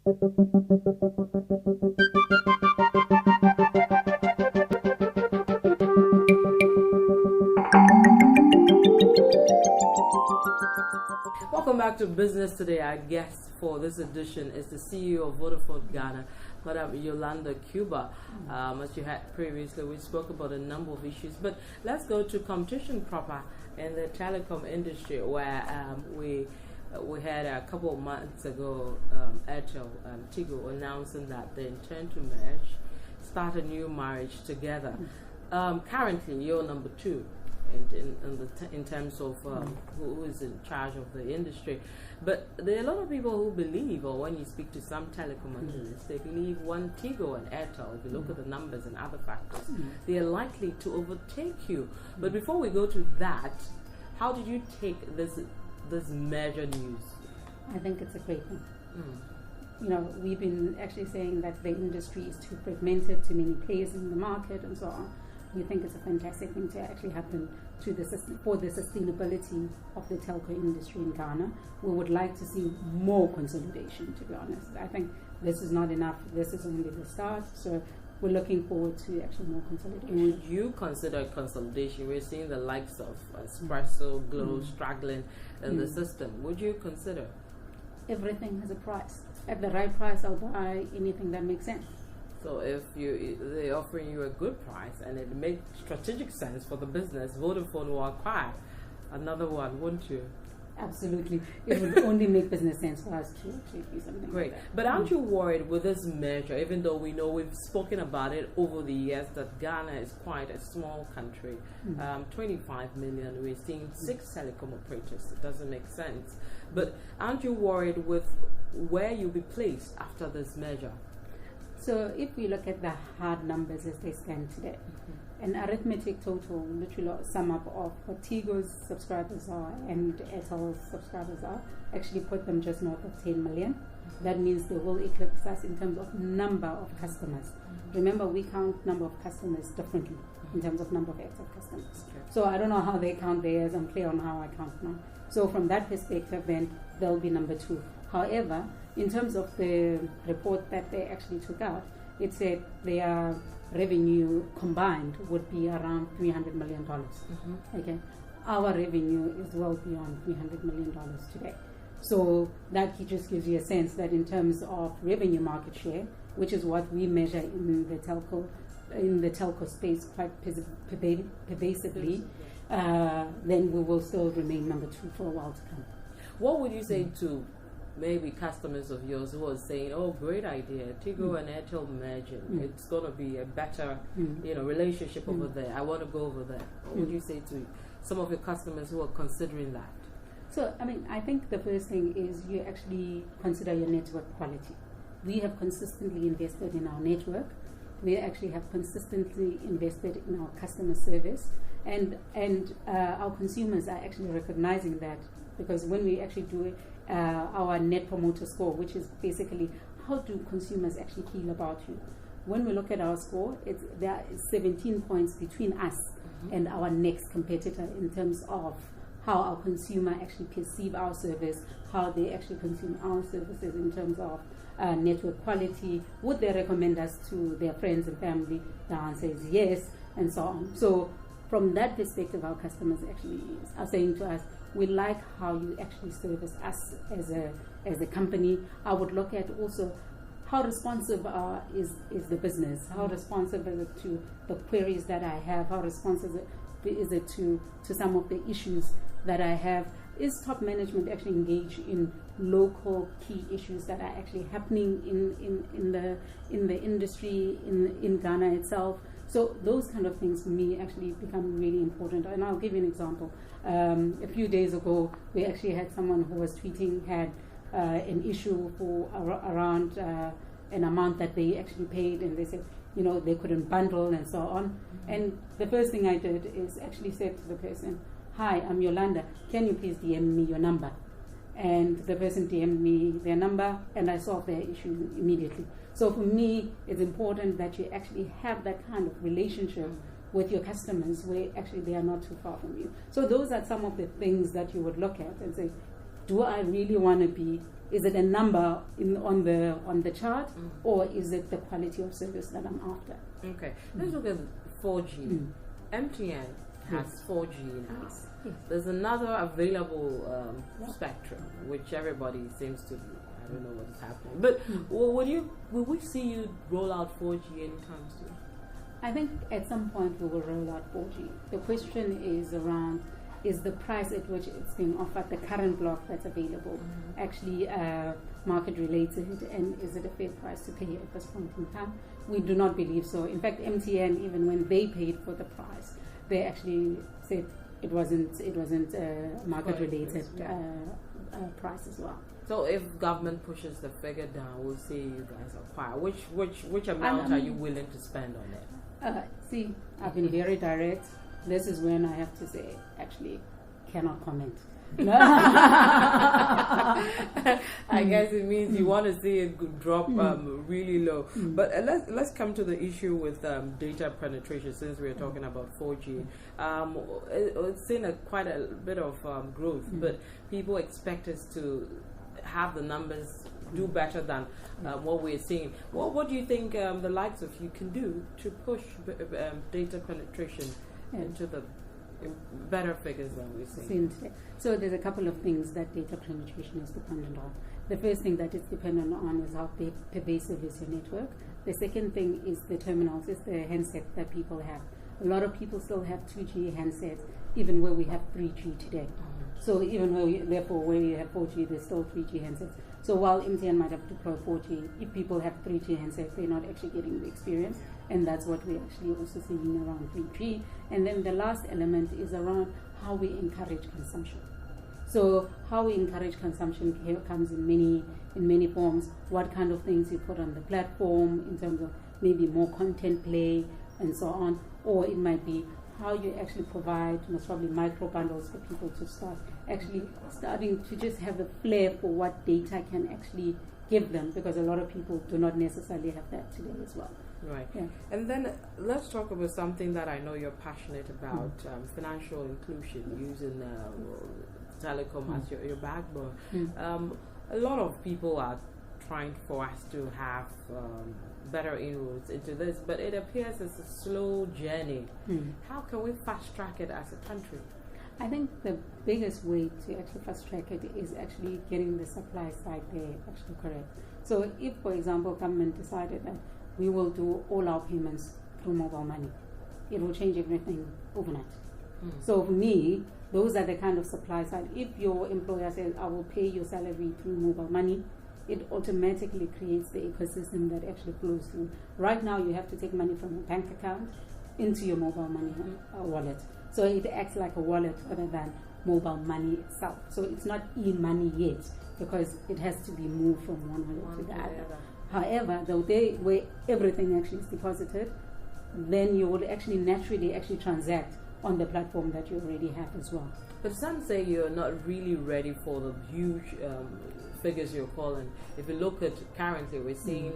Welcome back to Business Today. Our guest for this edition is the CEO of Vodafone Ghana, Madam Yolanda, Cuba. As you had previously, we spoke about a number of issues, but let's go to competition proper in the telecom industry, where we had a couple of months ago Airtel Tigo announcing that they intend to merge, start a new marriage together. Currently, you're number 2 in terms of who is in charge of the industry. But there are a lot of people who believe, or when you speak to some telecom analysts, they believe one Tigo and Airtel, if you look at the numbers and other factors, they are likely to overtake you. But before we go to that, how did you take this merger news? I think it's a great thing. You know, we've been actually saying that the industry is too fragmented, too many players in the market, and so on. We think it's a fantastic thing to actually happen for the sustainability of the telco industry in Ghana. We would like to see more consolidation, to be honest. I think this is not enough. This is only the start. So we're looking forward to actually more consolidation. Would you consider consolidation? We're seeing the likes of Espresso, Glow struggling in the system. Would you consider? Everything has a price. At the right price, I'll buy anything that makes sense. So if they're offering you a good price and it makes strategic sense for the business, Vodafone will acquire another one, won't you? Absolutely. It would only make business sense for us to do something. Great. Like that. But aren't you worried with this merger, even though we know we've spoken about it over the years, that Ghana is quite a small country, 25 million, we're seeing 6 telecom operators. It doesn't make sense. But aren't you worried with where you'll be placed after this merger? So if we look at the hard numbers as they stand today, an arithmetic total, literally sum up of what Tigo's subscribers are and Airtel's subscribers are, actually put them just north of 10 million. That means they will eclipse us in terms of number of customers. Remember, we count number of customers differently in terms of number of Airtel customers. So I don't know how they count theirs. I'm clear on how I count now. So from that perspective, then they'll be number 2. However, in terms of the report that they actually took out, it said their revenue combined would be around $300 million. Okay, our revenue is well beyond $300 million today. So that just gives you a sense that in terms of revenue market share, which is what we measure in the telco space quite pervasively, then we will still remain number 2 for a while to come. What would you say to maybe customers of yours who are saying, "Oh, great idea, Tigo and Airtel merging. It's going to be a better, relationship over there. I want to go over there." What would you say to some of your customers who are considering that? So, I think the first thing is you actually consider your network quality. We have consistently invested in our network. We actually have consistently invested in our customer service, and our consumers are actually recognizing that, because when we actually do our Net Promoter Score, which is basically how do consumers actually feel about you. When we look at our score, there are 17 points between us and our next competitor in terms of how our consumer actually perceive our service, how they actually consume our services in terms of network quality. Would they recommend us to their friends and family? The answer is yes, and so on. So from that perspective, our customers actually are saying to us, we like how you actually service us as a company. I would look at also how responsive is the business, how responsive is it to the queries that I have, how responsive is it to some of the issues that I have. Is top management actually engaged in local key issues that are actually happening in the industry in Ghana itself? So those kind of things for me actually become really important. And I'll give you an example. A few days ago, we actually had someone who was tweeting, had an issue for around an amount that they actually paid, and they said, they couldn't bundle and so on. And the first thing I did is actually said to the person, "Hi, I'm Yolanda. Can you please DM me your number?" And the person DM'd me their number, and I solved their issue immediately. So for me, it's important that you actually have that kind of relationship with your customers where actually they are not too far from you. So those are some of the things that you would look at and say, do I really want to be Is it a number on the chart, or is it the quality of service that I'm after? Okay, let's look at 4G. MTN has 4G now. Yes. There's another available spectrum, which everybody seems to. I don't know what is happening, but will we see you roll out 4G anytime soon? I think at some point we will roll out 4G. The question is around, is the price at which it's being offered, the current block that's available, actually market related, and is it a fair price to pay at this point in time? We do not believe so. In fact, MTN, even when they paid for the price, they actually said it wasn't market related price as well. So if government pushes the figure down, we'll see you guys acquire. Which amount are you willing to spend on it? See, I've been very direct. This is when I have to say, actually, cannot comment. I guess it means you want to see it drop really low. But let's come to the issue with data penetration, since we're talking about 4G. It's seen quite a bit of growth, but people expect us to have the numbers do better than what we're seeing. What do you think the likes of you can do to push data penetration into the better figures than we're seeing? So there's a couple of things that data penetration is dependent on. The first thing that it's dependent on is how pervasive is your network. The second thing is the terminals, is the handset that people have. A lot of people still have 2G handsets, even where we have 3G today. So even where you have 4G, there's still 3G handsets. So while MTN might have deployed 4G, if people have 3G handsets, they're not actually getting the experience. And that's what we're actually also seeing around 3G. And then the last element is around how we encourage consumption. So how we encourage consumption here comes in many forms. What kind of things you put on the platform in terms of maybe more content play and so on. Or it might be how you actually provide most probably micro bundles for people to starting to just have a flair for what data can actually give them, because a lot of people do not necessarily have that today as well. Right. Yeah. And then let's talk about something that I know you're passionate about, financial inclusion, using telecom as your backbone. A lot of people are trying for us to have better inroads into this, but it appears it's a slow journey. How can we fast track it as a country? I think the biggest way to actually fast track it is actually getting the supply side there actually correct. So if, for example, government decided that we will do all our payments through mobile money, it will change everything overnight. So for me, those are the kind of supply side. If your employer says, I will pay your salary through mobile money, it automatically creates the ecosystem that actually flows through. Right now, you have to take money from a bank account into your mobile money wallet. So it acts like a wallet rather than mobile money itself. So it's not e-money yet, because it has to be moved from one wallet to the other. However, the day where everything actually is deposited, then you will actually naturally actually transact on the platform that you already have as well. But some say you're not really ready for the huge figures you're calling. If you look at currently, we're seeing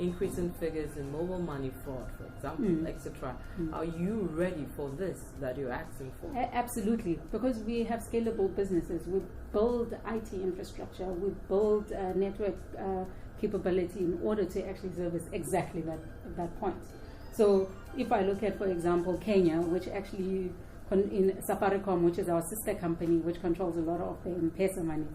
increasing figures in mobile money fraud, for example, etc. Are you ready for this that you're asking for? Absolutely, because we have scalable businesses. We build IT infrastructure, we build network capability in order to actually service exactly that point. So if I look at, for example, Kenya, which actually in Safaricom, which is our sister company, which controls a lot of the M-Pesa money,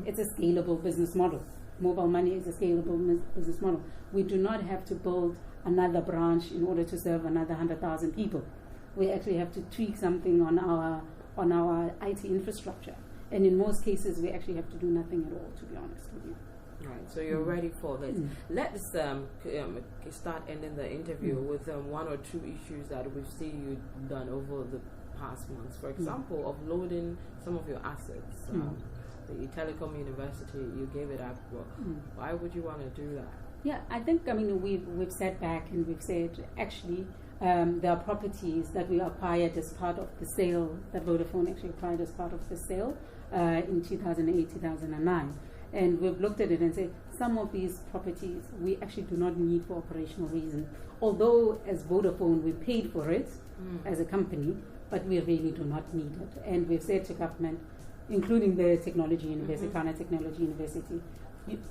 it's a scalable business model. Mobile money is a scalable business model. We do not have to build another branch in order to serve another 100,000 people. We actually have to tweak something on our IT infrastructure. And in most cases, we actually have to do nothing at all, to be honest with you. Right, so you're ready for this. Let's start ending the interview with one or two issues that we've seen you done over the past months. For example, offloading some of your assets. The telecom university, you gave it up. Well, why would you want to do that? Yeah, I think, we've sat back and we've said, actually, there are properties that we acquired as part of the sale, that Vodafone actually acquired as part of the sale in 2008, 2009. And we've looked at it and said, some of these properties we actually do not need for operational reasons. Although as Vodafone we paid for it as a company, but we really do not need it. And we've said to government, including the technology university, Ghana Technology University,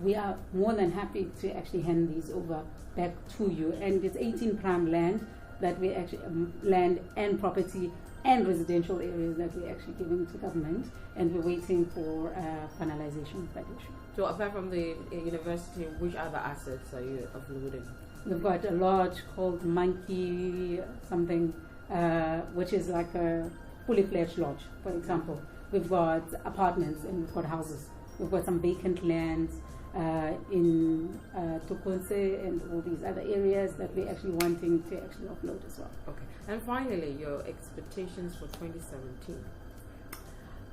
we are more than happy to actually hand these over back to you. And it's 18 prime land that we actually, land and property and residential areas that we're actually giving to government, and we're waiting for finalization of that issue. So apart from the university, which other assets are you uploading? We've got a lodge called Monkey something, which is like a fully fledged lodge, for example. We've got apartments and we've got houses. We've got some vacant lands in Tukunse and all these other areas that we're actually wanting to actually offload as well. Okay. And finally, your expectations for 2017?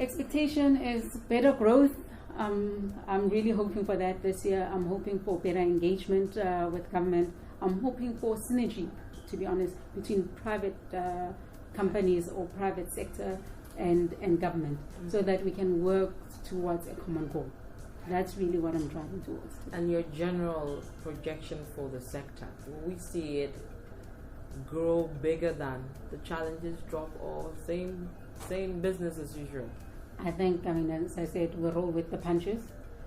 Expectation is better growth. I'm really hoping for that this year. I'm hoping for better engagement with government. I'm hoping for synergy, to be honest, between private companies or private sector and government, so that we can work towards a common goal. That's really what I'm driving towards. And your general projection for the sector, will we see it grow bigger than the challenges, drop, or same business as usual? I think, as I said, we roll with the punches,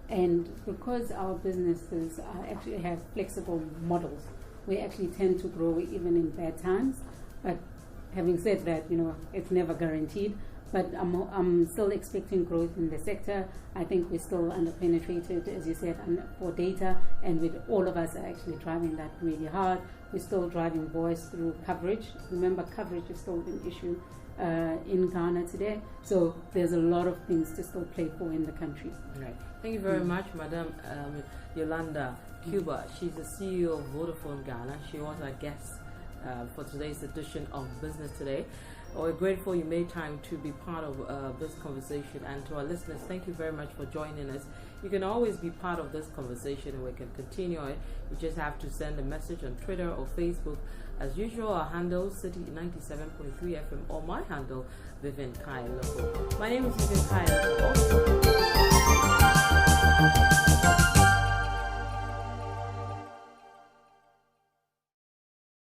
and because our businesses actually have flexible models, we actually tend to grow even in bad times. But having said that, it's never guaranteed. But I'm still expecting growth in the sector. I think we're still underpenetrated, as you said, for data, and with all of us are actually driving that really hard. We're still driving voice through coverage. Remember, coverage is still an issue in Ghana today. So there's a lot of things to still play for in the country. Right. Thank you very much, Madam Yolanda Cuba. She's the CEO of Vodafone Ghana. She was our guest for today's edition of Business Today. We're grateful you made time to be part of this conversation, and to our listeners, thank you very much for joining us. You can always be part of this conversation and we can continue it. You just have to send a message on Twitter or Facebook. As usual, our handle City 97.3 FM, or my handle Vivian Kai Loco. My name is Vivian Kai Loco.